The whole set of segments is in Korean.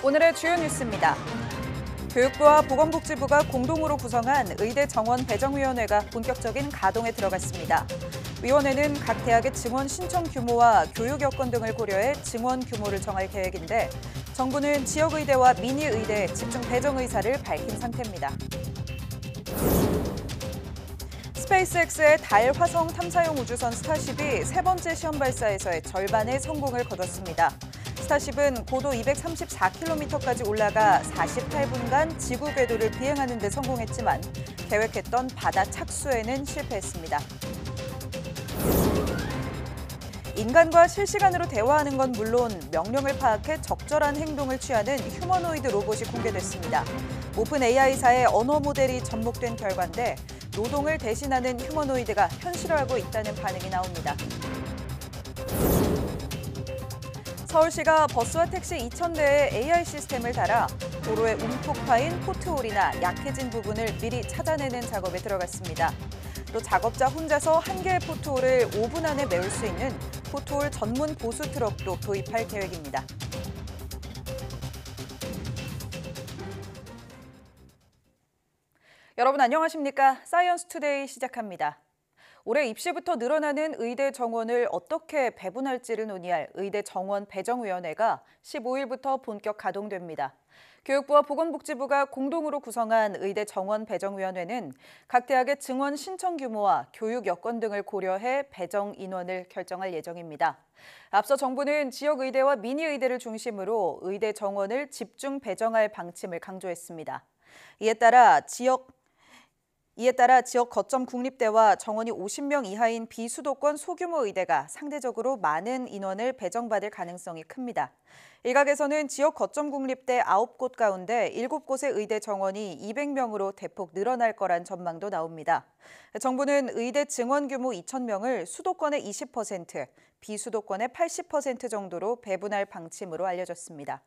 오늘의 주요 뉴스입니다. 교육부와 보건복지부가 공동으로 구성한 의대 정원 배정위원회가 본격적인 가동에 들어갔습니다. 위원회는 각 대학의 증원 신청 규모와 교육 여건 등을 고려해 증원 규모를 정할 계획인데 정부는 지역의대와 미니의대 집중 배정 의사를 밝힌 상태입니다. 스페이스X의 달 화성 탐사용 우주선 스타쉽이 세 번째 시험 발사에서의 절반의 성공을 거뒀습니다. 스타쉽은 고도 234km까지 올라가 48분간 지구 궤도를 비행하는 데 성공했지만 계획했던 바다 착수에는 실패했습니다. 인간과 실시간으로 대화하는 건 물론 명령을 파악해 적절한 행동을 취하는 휴머노이드 로봇이 공개됐습니다. 오픈 AI사의 언어 모델이 접목된 결과인데 노동을 대신하는 휴머노이드가 현실화하고 있다는 반응이 나옵니다. 서울시가 버스와 택시 2,000대에 AI 시스템을 달아 도로에 움푹 파인 포트홀이나 약해진 부분을 미리 찾아내는 작업에 들어갔습니다. 또 작업자 혼자서 한 개의 포트홀을 5분 안에 메울 수 있는 포트홀 전문 보수 트럭도 도입할 계획입니다. 여러분 안녕하십니까? 사이언스 투데이 시작합니다. 올해 입시부터 늘어나는 의대 정원을 어떻게 배분할지를 논의할 의대 정원 배정위원회가 15일부터 본격 가동됩니다. 교육부와 보건복지부가 공동으로 구성한 의대 정원 배정위원회는 각 대학의 증원 신청 규모와 교육 여건 등을 고려해 배정 인원을 결정할 예정입니다. 앞서 정부는 지역의대와 미니의대를 중심으로 의대 정원을 집중 배정할 방침을 강조했습니다. 이에 따라 지역 거점 국립대와 정원이 50명 이하인 비수도권 소규모 의대가 상대적으로 많은 인원을 배정받을 가능성이 큽니다. 일각에서는 지역 거점 국립대 9곳 가운데 7곳의 의대 정원이 200명으로 대폭 늘어날 거란 전망도 나옵니다. 정부는 의대 증원 규모 2,000명을 수도권의 20%, 비수도권의 80% 정도로 배분할 방침으로 알려졌습니다.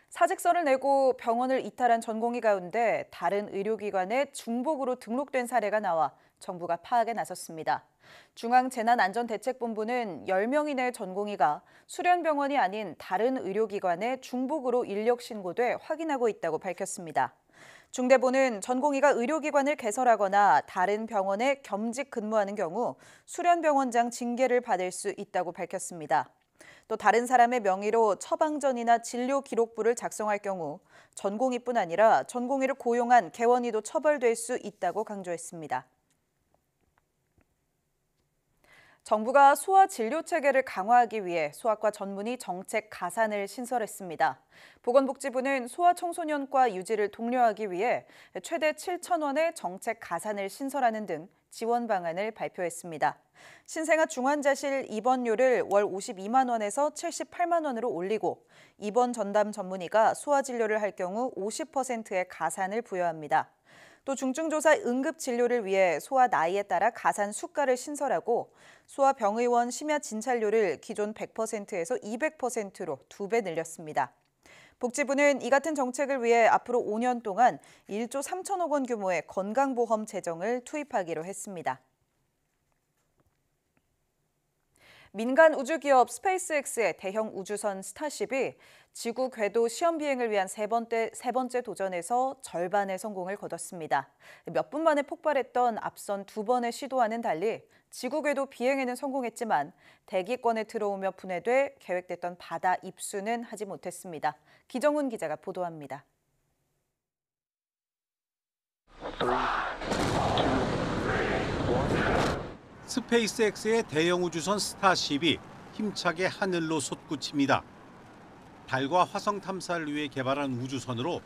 사직서를 내고 병원을 이탈한 전공의 가운데 다른 의료기관에 중복으로 등록된 사례가 나와 정부가 파악에 나섰습니다. 중앙재난안전대책본부는 10명 이내의 전공의가 수련병원이 아닌 다른 의료기관에 중복으로 인력 신고돼 확인하고 있다고 밝혔습니다. 중대본은 전공의가 의료기관을 개설하거나 다른 병원에 겸직 근무하는 경우 수련병원장 징계를 받을 수 있다고 밝혔습니다. 또 다른 사람의 명의로 처방전이나 진료 기록부를 작성할 경우 전공의뿐 아니라 전공의를 고용한 개원의도 처벌될 수 있다고 강조했습니다. 정부가 소아 진료 체계를 강화하기 위해 소아과 전문의 정책 가산을 신설했습니다. 보건복지부는 소아청소년과 유지를 독려하기 위해 최대 7,000원의 정책 가산을 신설하는 등 지원 방안을 발표했습니다. 신생아 중환자실 입원료를 월 52만 원에서 78만 원으로 올리고 입원 전담 전문의가 소아 진료를 할 경우 50%의 가산을 부여합니다. 또 중증조사 응급진료를 위해 소아 나이에 따라 가산 수가를 신설하고 소아병의원 심야 진찰료를 기존 100%에서 200%로 2배 늘렸습니다. 복지부는 이 같은 정책을 위해 앞으로 5년 동안 1조 3천억 원 규모의 건강보험 재정을 투입하기로 했습니다. 민간 우주기업 스페이스X의 대형 우주선 스타쉽이 지구 궤도 시험 비행을 위한 세 번째 도전에서 절반의 성공을 거뒀습니다. 몇 분 만에 폭발했던 앞선 2번의 시도와는 달리 지구 궤도 비행에는 성공했지만 대기권에 들어오며 분해돼 계획됐던 바다 입수는 하지 못했습니다. 기정훈 기자가 보도합니다. 스페이스X의 대형 우주선 스타쉽이 힘차게 하늘로 솟구칩니다. 달과 화성 탐사를 위해 개발한 우주선으로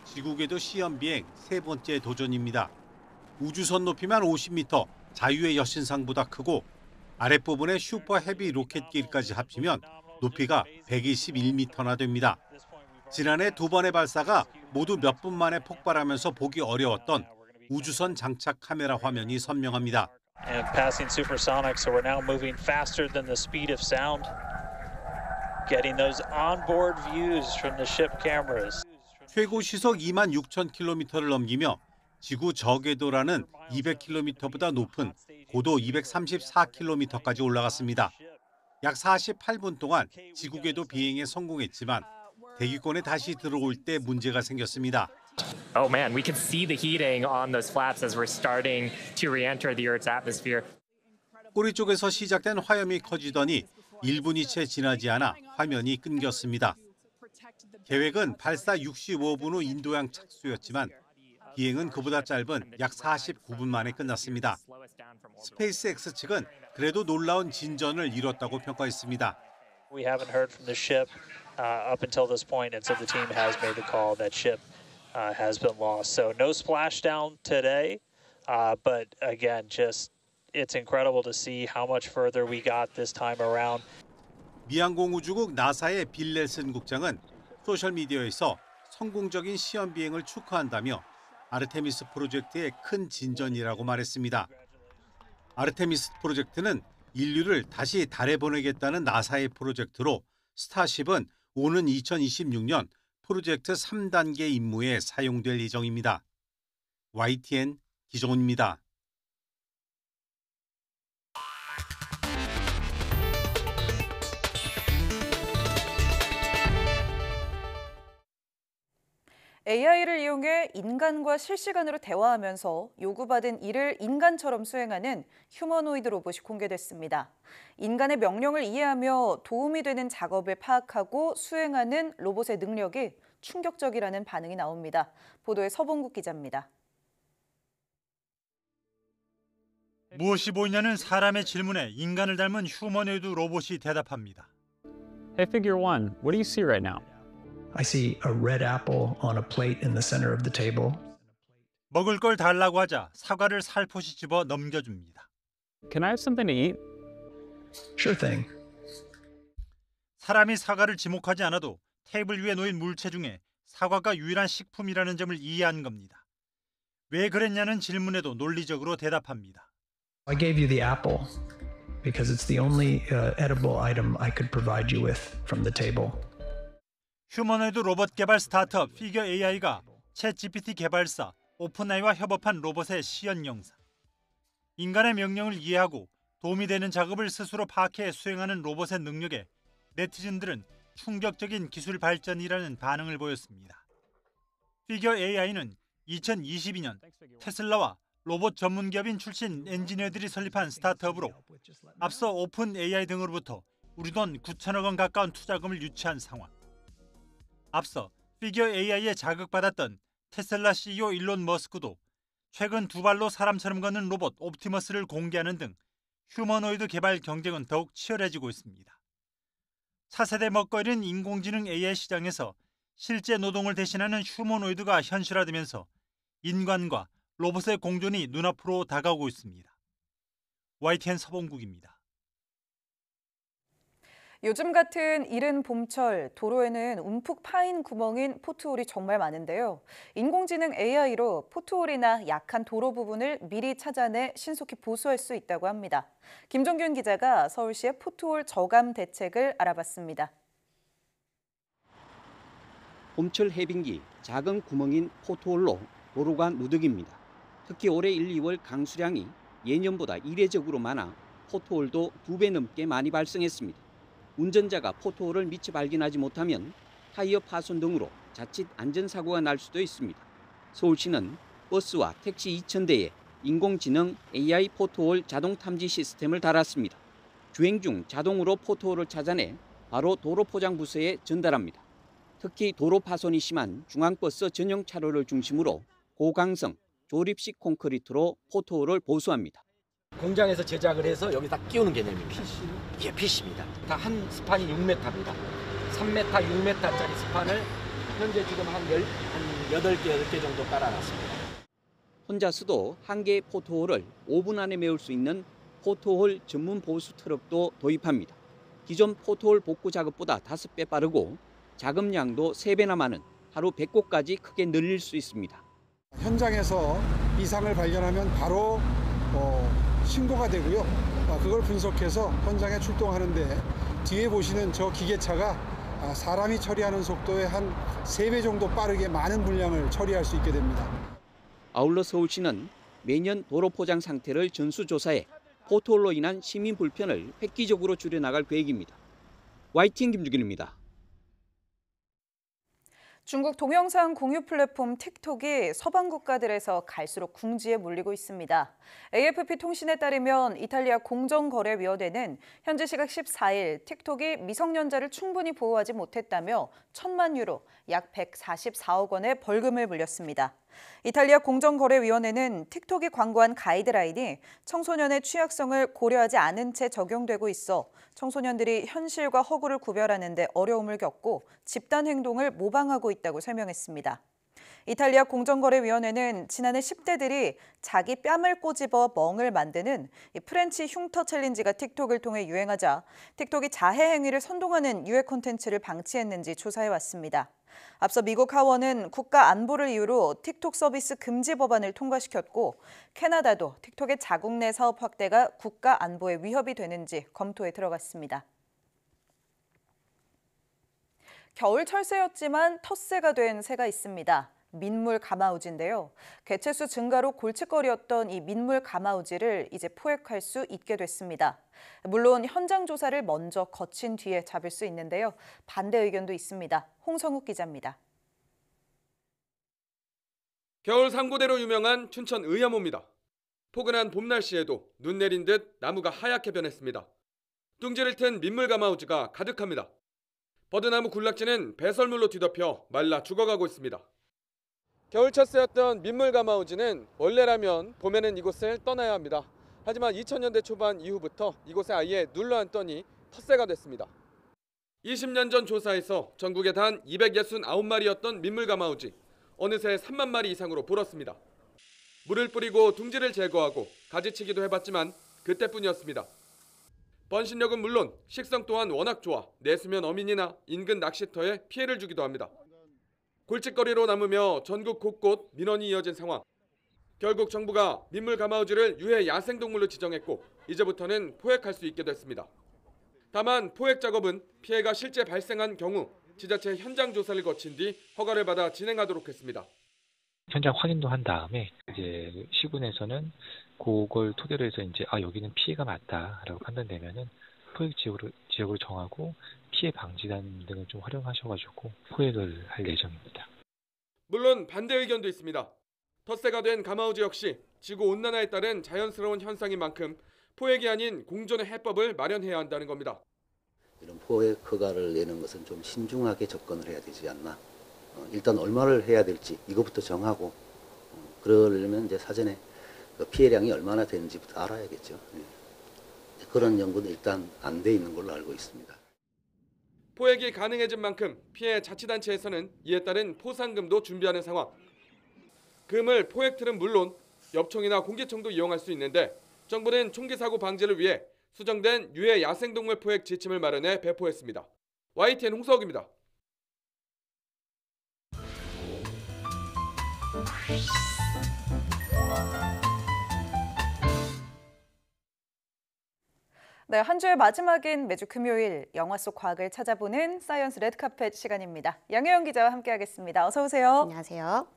지구궤도 시험 비행 세 번째 도전입니다. 우주선 높이만 50m, 자유의 여신상보다 크고 아랫부분에 슈퍼 헤비 로켓길까지 합치면 높이가 121m나 됩니다. 지난해 2번의 발사가 모두 몇 분 만에 폭발하면서 보기 어려웠던 우주선 장착 카메라 화면이 선명합니다. And passing supersonic, so we're now moving faster than the speed of sound. Getting those onboard views from the ship cameras. 최고 시속 26,000km를 넘기며 지구 저궤도라는 200km보다 높은 고도 234km까지 올라갔습니다. 약 48분 동안 지구궤도 비행에 성공했지만 대기권에 다시 들어올 때 문제가 생겼습니다. Oh man, we can see the heating on those flaps as we're starting to re-enter the Earth's atmosphere. 꼬리 쪽에서 시작된 화염이 커지더니 1분이 채 지나지 않아 화면이 끊겼습니다. 계획은 발사 65분 후 인도양 착수였지만 비행은 그보다 짧은 약 49분 만에 끝났습니다. 스페이스X 측은 그래도 놀라운 진전을 이뤘다고 평가했습니다. We haven't heard from the ship up until this point, and so the team has made the call that ship has been lost. So no splashdown today, but again, just it's incredible to see how much further we got this time around. 미항공우주국 나사의 빌 넬슨 국장은 소셜미디어에서 성공적인 시험 비행을 축하한다며 아르테미스 프로젝트의 큰 진전이라고 말했습니다. 아르테미스 프로젝트는 인류를 다시 달에 보내겠다는 나사의 프로젝트로 스타쉽은 오는 2026년 프로젝트 3단계 임무에 사용될 예정입니다. YTN 기정훈입니다. AI를 이용해 인간과 실시간으로 대화하면서 요구받은 일을 인간처럼 수행하는 휴머노이드 로봇이 공개됐습니다. 인간의 명령을 이해하며 도움이 되는 작업을 파악하고 수행하는 로봇의 능력이 충격적이라는 반응이 나옵니다. 보도에 서봉국 기자입니다. 무엇이 보이냐는 사람의 질문에 인간을 닮은 휴머노이드 로봇이 대답합니다. Hey, Figure 1, what do you see right now? I see a red apple on a plate in the center of the table. 먹을 걸 달라고 하자 사과를 살포시 집어 넘겨줍니다. Can I have something to eat? Sure thing. 사람이 사과를 지목하지 않아도 테이블 위에 놓인 물체 중에 사과가 유일한 식품이라는 점을 이해한 겁니다. 왜 그랬냐는 질문에도 논리적으로 대답합니다. I gave you the apple because it's the only edible item I could provide you with from the table. 휴머노이드 로봇 개발 스타트업 피겨 AI가 챗GPT 개발사 오픈AI와 협업한 로봇의 시연 영상. 인간의 명령을 이해하고 도움이 되는 작업을 스스로 파악해 수행하는 로봇의 능력에 네티즌들은 충격적인 기술 발전이라는 반응을 보였습니다. 피겨 AI는 2022년 테슬라와 로봇 전문 기업인 출신 엔지니어들이 설립한 스타트업으로 앞서 오픈AI 등으로부터 우리 돈 9천억 원 가까운 투자금을 유치한 상황. 앞서 피겨 AI에 자극받았던 테슬라 CEO 일론 머스크도 최근 두 발로 사람처럼 걷는 로봇 옵티머스를 공개하는 등 휴머노이드 개발 경쟁은 더욱 치열해지고 있습니다. 차세대 먹거리인 인공지능 AI 시장에서 실제 노동을 대신하는 휴머노이드가 현실화되면서 인간과 로봇의 공존이 눈앞으로 다가오고 있습니다. YTN 서봉국입니다. 요즘 같은 이른 봄철, 도로에는 움푹 파인 구멍인 포트홀이 정말 많은데요. 인공지능 AI로 포트홀이나 약한 도로 부분을 미리 찾아내 신속히 보수할 수 있다고 합니다. 김종균 기자가 서울시의 포트홀 저감 대책을 알아봤습니다. 봄철 해빙기 작은 구멍인 포트홀로 도로가 누득입니다. 특히 올해 1, 2월 강수량이 예년보다 이례적으로 많아 포트홀도 2배 넘게 많이 발생했습니다. 운전자가 포트홀을 미처 발견하지 못하면 타이어 파손 등으로 자칫 안전사고가 날 수도 있습니다. 서울시는 버스와 택시 2,000대에 인공지능 AI 포트홀 자동 탐지 시스템을 달았습니다. 주행 중 자동으로 포트홀을 찾아내 바로 도로포장부서에 전달합니다. 특히 도로 파손이 심한 중앙버스 전용 차로를 중심으로 고강성 조립식 콘크리트로 포트홀을 보수합니다. 공장에서 제작을 해서 여기 다 끼우는 개념입니다. 이게 PC입니다. 다 한 스판이 6m입니다. 3m, 6m짜리 스판을 현재 지금 한 8개 정도 깔아놨습니다. 혼자서도 한 개의 포트홀을 5분 안에 메울 수 있는 포트홀 전문 보수 트럭도 도입합니다. 기존 포트홀 복구 작업보다 5배 빠르고 작업량도 3배나 많은 하루 100곳까지 크게 늘릴 수 있습니다. 현장에서 이상을 발견하면 바로 신고가 되고요. 그걸 분석해서 현장에 출동하는데 뒤에 보시는 저 기계차가 사람이 처리하는 속도의 한 3배 정도 빠르게 많은 분량을 처리할 수 있게 됩니다. 아울러 서울시는 매년 도로 포장 상태를 전수조사해 포토홀로 인한 시민 불편을 획기적으로 줄여나갈 계획입니다. YTN 김주균입니다. 중국 동영상 공유 플랫폼 틱톡이 서방 국가들에서 갈수록 궁지에 몰리고 있습니다. AFP 통신에 따르면 이탈리아 공정거래위원회는 현지 시각 14일 틱톡이 미성년자를 충분히 보호하지 못했다며 1,000만 유로, 약 144억 원의 벌금을 물렸습니다. 이탈리아 공정거래위원회는 틱톡이 광고한 가이드라인이 청소년의 취약성을 고려하지 않은 채 적용되고 있어 청소년들이 현실과 허구를 구별하는 데 어려움을 겪고 집단 행동을 모방하고 있다고 설명했습니다. 이탈리아 공정거래위원회는 지난해 10대들이 자기 뺨을 꼬집어 멍을 만드는 프렌치 흉터 챌린지가 틱톡을 통해 유행하자 틱톡이 자해 행위를 선동하는 유해 콘텐츠를 방치했는지 조사해왔습니다. 앞서 미국 하원은 국가 안보를 이유로 틱톡 서비스 금지 법안을 통과시켰고 캐나다도 틱톡의 자국 내 사업 확대가 국가 안보에 위협이 되는지 검토에 들어갔습니다. 겨울철 새였지만 텃새가 된 새가 있습니다. 민물 가마우지인데요. 개체수 증가로 골칫거리였던 이 민물 가마우지를 이제 포획할 수 있게 됐습니다. 물론 현장 조사를 먼저 거친 뒤에 잡을 수 있는데요. 반대 의견도 있습니다. 홍성욱 기자입니다. 겨울 상고대로 유명한 춘천 의암호입니다. 포근한 봄 날씨에도 눈 내린 듯 나무가 하얗게 변했습니다. 둥지를 튼 민물 가마우지가 가득합니다. 버드나무 군락지는 배설물로 뒤덮여 말라 죽어가고 있습니다. 겨울 첫 새였던 민물 가마우지는 원래라면 봄에는 이곳을 떠나야 합니다. 하지만 2000년대 초반 이후부터 이곳에 아예 눌러앉더니 텃새가 됐습니다. 20년 전 조사에서 전국에 단 269마리였던 민물 가마우지, 어느새 3만 마리 이상으로 불었습니다. 물을 뿌리고 둥지를 제거하고 가지치기도 해봤지만 그때뿐이었습니다. 번식력은 물론 식성 또한 워낙 좋아 내수면 어민이나 인근 낚시터에 피해를 주기도 합니다. 골칫거리로 남으며 전국 곳곳 민원이 이어진 상황. 결국 정부가 민물 가마우지를 유해 야생동물로 지정했고 이제부터는 포획할 수 있게 됐습니다. 다만 포획 작업은 피해가 실제 발생한 경우 지자체 현장 조사를 거친 뒤 허가를 받아 진행하도록 했습니다. 현장 확인도 한 다음에 이제 시군에서는 그걸 토대로 해서 이제 여기는 피해가 맞다라고 판단되면은 포획 지역으로 정하고 피해 방지단 등을 좀 활용하셔가지고 포획을 할 예정입니다. 물론 반대 의견도 있습니다. 텃새가 된 가마우지 역시 지구 온난화에 따른 자연스러운 현상인 만큼 포획이 아닌 공존의 해법을 마련해야 한다는 겁니다. 이런 포획 허가를 내는 것은 좀 신중하게 접근을 해야 되지 않나. 일단 얼마를 해야 될지 이것부터 정하고 그러려면 이제 사전에 피해량이 얼마나 되는지부터 알아야겠죠. 그런 연구는 일단 안 돼 있는 걸로 알고 있습니다. 포획이 가능해진 만큼 피해 자치단체에서는 이에 따른 포상금도 준비하는 상황. 금을 포획틀은 물론 엽총이나 공기총도 이용할 수 있는데 정부는 총기 사고 방지를 위해 수정된 유해 야생동물 포획 지침을 마련해 배포했습니다. YTN 홍석입니다. 네, 한 주의 마지막인 매주 금요일 영화 속 과학을 찾아보는 사이언스 레드카펫 시간입니다. 양혜영 기자와 함께하겠습니다. 어서 오세요. 안녕하세요.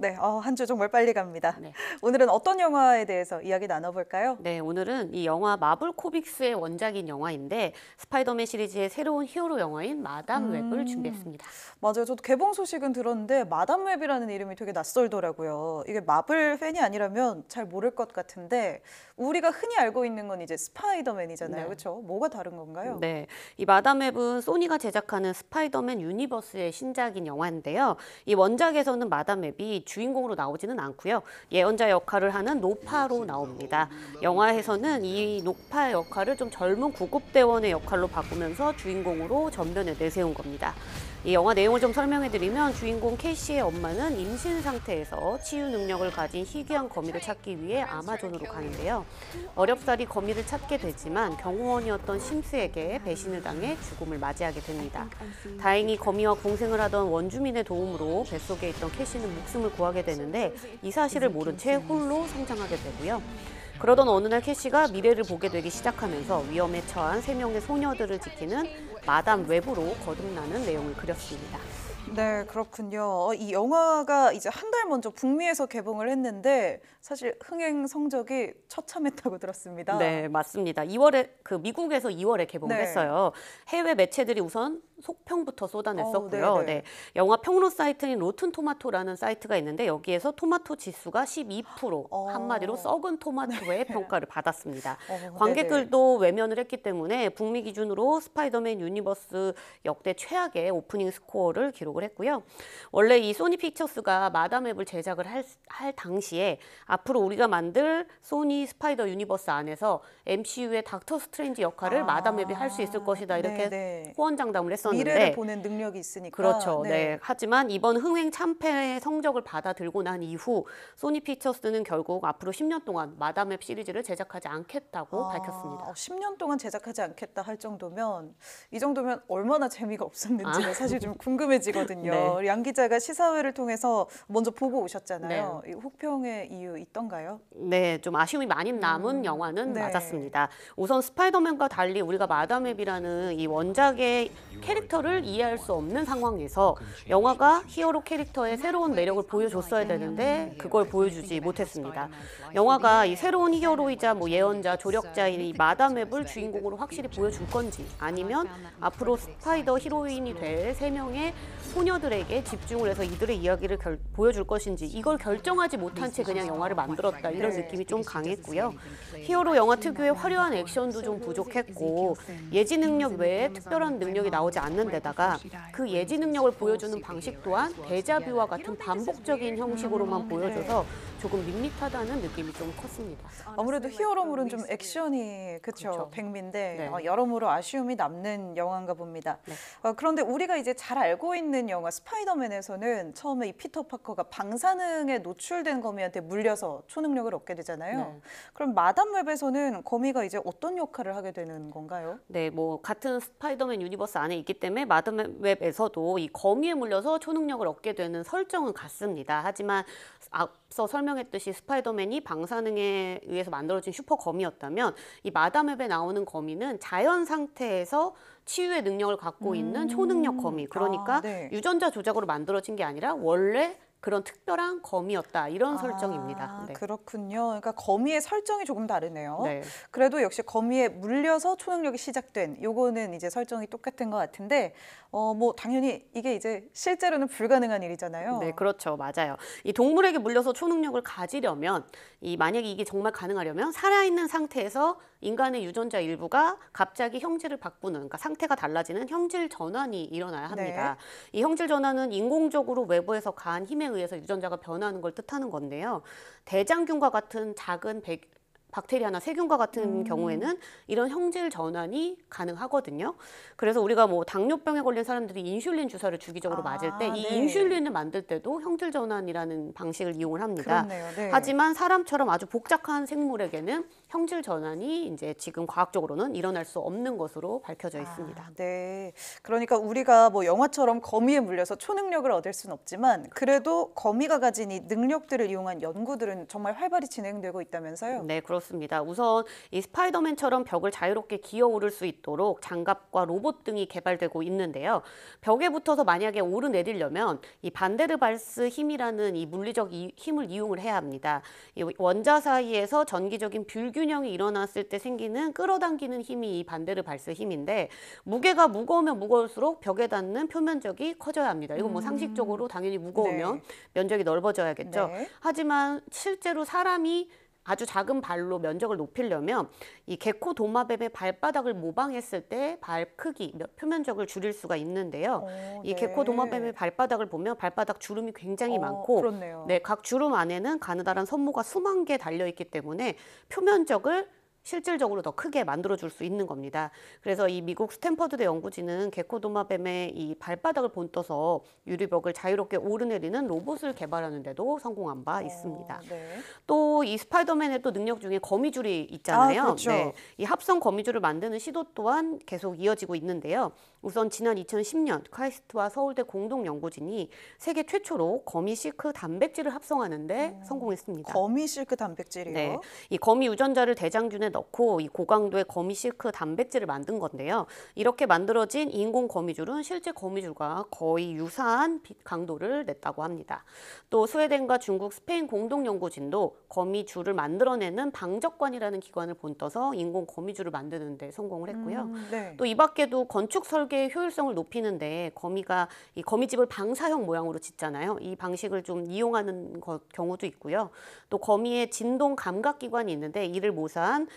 네, 한 주 정말 빨리 갑니다. 네. 오늘은 어떤 영화에 대해서 이야기 나눠볼까요? 네, 오늘은 이 영화 마블 코믹스의 원작인 영화인데 스파이더맨 시리즈의 새로운 히어로 영화인 마담 웹을 준비했습니다. 맞아요. 저도 개봉 소식은 들었는데 마담 웹이라는 이름이 되게 낯설더라고요. 이게 마블 팬이 아니라면 잘 모를 것 같은데 우리가 흔히 알고 있는 건 이제 스파이더맨이잖아요. 네. 그렇죠? 뭐가 다른 건가요? 네, 이 마담 웹은 소니가 제작하는 스파이더맨 유니버스의 신작인 영화인데요. 이 원작에서는 마담 웹이 주인공으로 나오지는 않고요. 예언자 역할을 하는 노파로 나옵니다. 영화에서는 이 노파 역할을 좀 젊은 구급대원의 역할로 바꾸면서 주인공으로 전면에 내세운 겁니다. 이 영화 내용을 좀 설명해드리면 주인공 캐시의 엄마는 임신 상태에서 치유 능력을 가진 희귀한 거미를 찾기 위해 아마존으로 가는데요. 어렵사리 거미를 찾게 되지만 경호원이었던 심스에게 배신을 당해 죽음을 맞이하게 됩니다. 다행히 거미와 공생을 하던 원주민의 도움으로 뱃속에 있던 캐시는 목숨을 구하게 되는데 이 사실을 모른 채 홀로 성장하게 되고요. 그러던 어느 날 캐시가 미래를 보게 되기 시작하면서 위험에 처한 3명의 소녀들을 지키는 마담 웹으로 거듭나는 내용을 그렸습니다. 네, 그렇군요. 이 영화가 이제 한 달 먼저 북미에서 개봉을 했는데 사실 흥행 성적이 처참했다고 들었습니다. 네, 맞습니다. 2월에 미국에서 2월에 개봉을 네. 했어요. 해외 매체들이 우선 속평부터 쏟아냈었고요. 네네. 네, 영화 평론 사이트인 로튼 토마토라는 사이트가 있는데 여기에서 토마토 지수가 12% 한마디로 썩은 토마토의 평가를 받았습니다. 관객들도 외면을 했기 때문에 북미 기준으로 스파이더맨 유니버스 역대 최악의 오프닝 스코어를 기록을 했고요. 원래 이 소니 픽처스가 마담웹을 제작을 할 당시에 앞으로 우리가 만들 소니 스파이더 유니버스 안에서 MCU의 닥터 스트레인지 역할을 마담웹이 할 수 있을 것이다 이렇게 호언장담을 했었는데 미래를 보는 능력이 있으니까. 그렇죠. 네. 하지만 이번 흥행 참패의 성적을 받아들고 난 이후 소니 픽처스는 결국 앞으로 10년 동안 마담웹 시리즈를 제작하지 않겠다고 밝혔습니다. 10년 동안 제작하지 않겠다 할 정도면 이 정도면 얼마나 재미가 없었는지 사실 좀 궁금해지거든요. 네. 양 기자가 시사회를 통해서 먼저 보고 오셨잖아요. 이 혹평의 이유 있던가요? 네, 좀 아쉬움이 많이 남은 영화는 맞았습니다. 우선 스파이더맨과 달리 우리가 마담웹이라는 이 원작의 캐릭터를 이해할 수 없는 상황에서 영화가 히어로 캐릭터의 새로운 매력을 보여줬어야 되는데 그걸 보여주지 못했습니다. 영화가 이 새로운 히어로이자 예언자, 조력자인 이 마담웹을 주인공으로 확실히 보여줄 건지 아니면 앞으로 스파이더 히로인이 될 3명의 소녀들에게 집중을 해서 이들의 이야기를 보여줄 것인지 이걸 결정하지 못한 채 그냥 영화를 만들었다 이런 느낌이 좀 강했고요. 히어로 영화 특유의 화려한 액션도 좀 부족했고 예지 능력 외에 특별한 능력이 나오지 않는 데다가 그 예지 능력을 보여주는 방식 또한 데자뷰와 같은 반복적인 형식으로만 보여줘서 조금 밋밋하다는 느낌이 좀 컸습니다. 아무래도 히어로물은 좀 액션이 그렇죠. 백미인데 여러모로 아쉬움이 남는 영화인가 봅니다. 그런데 우리가 이제 잘 알고 있는 영화 스파이더맨에서는 처음에 이 피터 파커가 방사능에 노출된 거미한테 물려서 초능력을 얻게 되잖아요. 그럼 마담웹에서는 거미가 이제 어떤 역할을 하게 되는 건가요? 네, 같은 스파이더맨 유니버스 안에 있기 때문에 마담웹에서도 이 거미에 물려서 초능력을 얻게 되는 설정은 같습니다. 하지만 앞서 설명했듯이 스파이더맨이 방사능에 의해서 만들어진 슈퍼거미였다면 이 마담웹에 나오는 거미는 자연 상태에서 치유의 능력을 갖고 있는 초능력 거미. 그러니까 유전자 조작으로 만들어진 게 아니라 원래 그런 특별한 거미였다 이런 설정입니다. 네. 그렇군요. 그러니까 거미의 설정이 조금 다르네요. 네. 그래도 역시 거미에 물려서 초능력이 시작된 요거는 이제 설정이 똑같은 것 같은데 당연히 이게 이제 실제로는 불가능한 일이잖아요. 네, 그렇죠. 맞아요. 이 동물에게 물려서 초능력을 가지려면 만약에 이게 정말 가능하려면 살아있는 상태에서 인간의 유전자 일부가 갑자기 형질을 바꾸는 그러니까 상태가 달라지는 형질 전환이 일어나야 합니다. 이 형질 전환은 인공적으로 외부에서 가한 힘에 의해서 유전자가 변하는 걸 뜻하는 건데요. 대장균과 같은 작은 박테리아나 세균과 같은 경우에는 이런 형질 전환이 가능하거든요. 그래서 우리가 당뇨병에 걸린 사람들이 인슐린 주사를 주기적으로 맞을 때 이 인슐린을 만들 때도 형질 전환이라는 방식을 이용을 합니다. 하지만 사람처럼 아주 복잡한 생물에게는 형질 전환이 이제 지금 과학적으로는 일어날 수 없는 것으로 밝혀져 있습니다. 네. 그러니까 우리가 영화처럼 거미에 물려서 초능력을 얻을 수는 없지만 그래도 거미가 가진 이 능력들을 이용한 연구들은 정말 활발히 진행되고 있다면서요? 네, 그렇습니다. 우선 이 스파이더맨처럼 벽을 자유롭게 기어오를 수 있도록 장갑과 로봇 등이 개발되고 있는데요. 벽에 붙어서 만약에 오르내리려면 이 반데르발스 힘이라는 이 물리적 힘을 이용을 해야 합니다. 이 원자 사이에서 전기적인 불균형이 일어났을 때 생기는 끌어당기는 힘이 이 반데르발스 힘인데 무게가 무거우면 무거울수록 벽에 닿는 표면적이 커져야 합니다. 이건 상식적으로 당연히 무거우면 면적이 넓어져야겠죠. 하지만 실제로 사람이 아주 작은 발로 면적을 높이려면 이 게코 도마뱀의 발바닥을 모방했을 때 발 크기, 표면적을 줄일 수가 있는데요. 이 게코 도마뱀의 발바닥을 보면 발바닥 주름이 굉장히 많고 각 주름 안에는 가느다란 섬모가 수만 개 달려있기 때문에 표면적을 실질적으로 더 크게 만들어줄 수 있는 겁니다. 그래서 이 미국 스탠퍼드대 연구진은 게코도마뱀의 이 발바닥을 본떠서 유리벽을 자유롭게 오르내리는 로봇을 개발하는 데도 성공한 바 있습니다. 또 이 스파이더맨의 또 능력 중에 거미줄이 있잖아요. 이 합성 거미줄을 만드는 시도 또한 계속 이어지고 있는데요. 우선 지난 2010년 카이스트와 서울대 공동연구진이 세계 최초로 거미 실크 단백질을 합성하는데 성공했습니다. 거미 실크 단백질이요? 네, 이 거미 유전자를 대장균에 넣고 이 고강도의 거미 실크 단백질을 만든 건데요. 이렇게 만들어진 인공 거미줄은 실제 거미줄과 거의 유사한 강도를 냈다고 합니다. 또 스웨덴과 중국, 스페인 공동연구진도 거미줄을 만들어내는 방적관이라는 기관을 본떠서 인공 거미줄을 만드는 데 성공을 했고요. 네. 또 이 밖에도 건축 설계의 효율성을 높이는데 거미가 이 거미집을 방사형 모양으로 짓잖아요. 이 방식을 좀 이용하는 경우도 있고요. 또 거미의 진동 감각 기관이 있는데 이를 모사한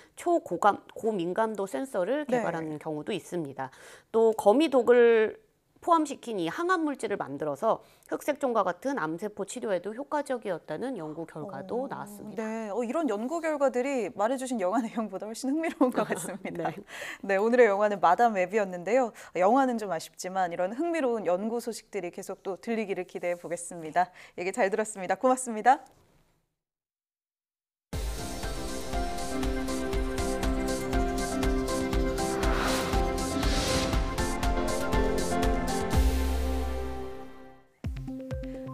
고민감도 센서를 개발하는 경우도 있습니다. 또 거미 독을 포함시킨 이 항암 물질을 만들어서 흑색종과 같은 암세포 치료에도 효과적이었다는 연구 결과도 나왔습니다. 네, 이런 연구 결과들이 말해주신 영화 내용보다 훨씬 흥미로운 것 같습니다. 네. 네, 오늘의 영화는 마담 웹이었는데요. 영화는 좀 아쉽지만 이런 흥미로운 연구 소식들이 계속 또 들리기를 기대해 보겠습니다. 얘기 잘 들었습니다. 고맙습니다.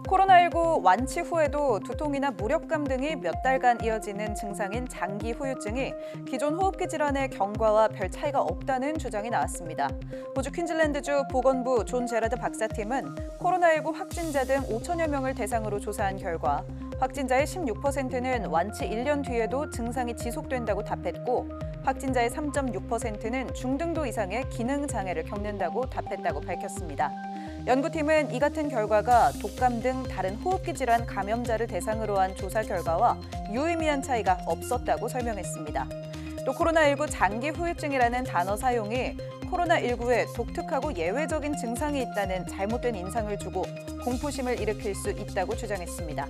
코로나19 완치 후에도 두통이나 무력감 등이 몇 달간 이어지는 증상인 장기 후유증이 기존 호흡기 질환의 경과와 별 차이가 없다는 주장이 나왔습니다. 호주 퀸즐랜드주 보건부 존 제라드 박사팀은 코로나19 확진자 등 5천여 명을 대상으로 조사한 결과 확진자의 16%는 완치 1년 뒤에도 증상이 지속된다고 답했고 확진자의 3.6%는 중등도 이상의 기능 장애를 겪는다고 답했다고 밝혔습니다. 연구팀은 이 같은 결과가 독감 등 다른 호흡기 질환 감염자를 대상으로 한 조사 결과와 유의미한 차이가 없었다고 설명했습니다. 또 코로나19 장기 후유증이라는 단어 사용이 코로나19에 독특하고 예외적인 증상이 있다는 잘못된 인상을 주고 공포심을 일으킬 수 있다고 주장했습니다.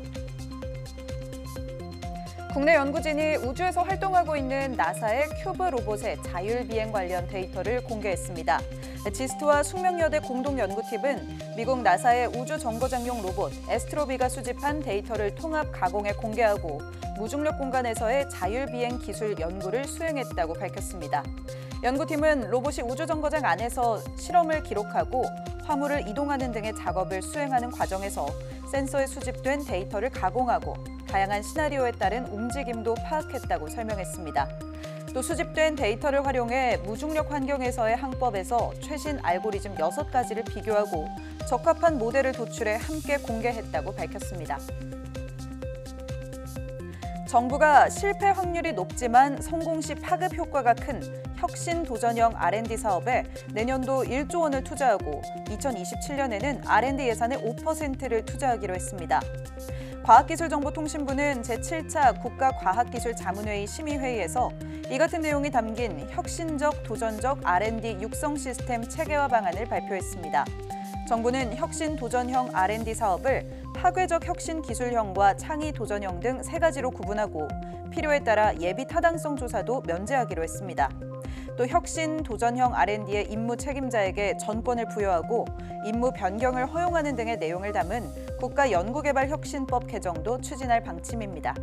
국내 연구진이 우주에서 활동하고 있는 나사의 큐브 로봇의 자율비행 관련 데이터를 공개했습니다. 지스트와 숙명여대 공동연구팀은 미국 나사의 우주정거장용 로봇 에스트로비가 수집한 데이터를 통합 가공해 공개하고 무중력 공간에서의 자율비행 기술 연구를 수행했다고 밝혔습니다. 연구팀은 로봇이 우주정거장 안에서 실험을 기록하고 화물을 이동하는 등의 작업을 수행하는 과정에서 센서에 수집된 데이터를 가공하고 다양한 시나리오에 따른 움직임도 파악했다고 설명했습니다. 또 수집된 데이터를 활용해 무중력 환경에서의 항법에서 최신 알고리즘 6가지를 비교하고 적합한 모델을 도출해 함께 공개했다고 밝혔습니다. 정부가 실패 확률이 높지만 성공 시 파급 효과가 큰 혁신 도전형 R&D 사업에 내년도 1조 원을 투자하고 2027년에는 R&D 예산의 5%를 투자하기로 했습니다. 과학기술정보통신부는 제7차 국가과학기술자문회의 심의회의에서 이 같은 내용이 담긴 혁신적, 도전적 R&D 육성 시스템 체계화 방안을 발표했습니다. 정부는 혁신 도전형 R&D 사업을 파괴적 혁신 기술형과 창의 도전형 등 3가지로 구분하고 필요에 따라 예비 타당성 조사도 면제하기로 했습니다. 또 혁신 도전형 R&D의 임무 책임자에게 전권을 부여하고 임무 변경을 허용하는 등의 내용을 담은 국가연구개발혁신법 개정도 추진할 방침입니다.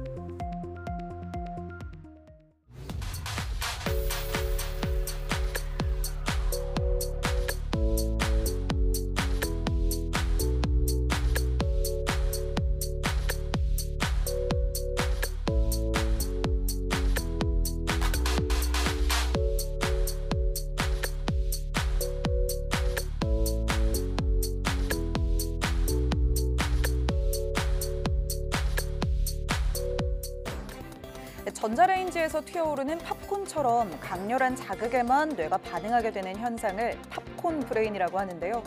전자레인지에서 튀어오르는 팝콘처럼 강렬한 자극에만 뇌가 반응하게 되는 현상을 팝콘 브레인이라고 하는데요.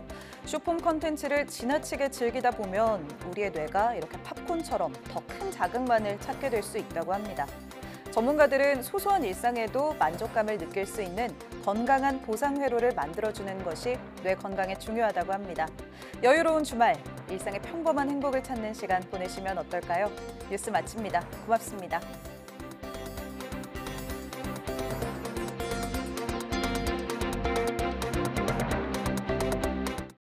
쇼폼 컨텐츠를 지나치게 즐기다 보면 우리의 뇌가 이렇게 팝콘처럼 더 큰 자극만을 찾게 될 수 있다고 합니다. 전문가들은 소소한 일상에도 만족감을 느낄 수 있는 건강한 보상 회로를 만들어주는 것이 뇌 건강에 중요하다고 합니다. 여유로운 주말, 일상의 평범한 행복을 찾는 시간 보내시면 어떨까요? 뉴스 마칩니다. 고맙습니다.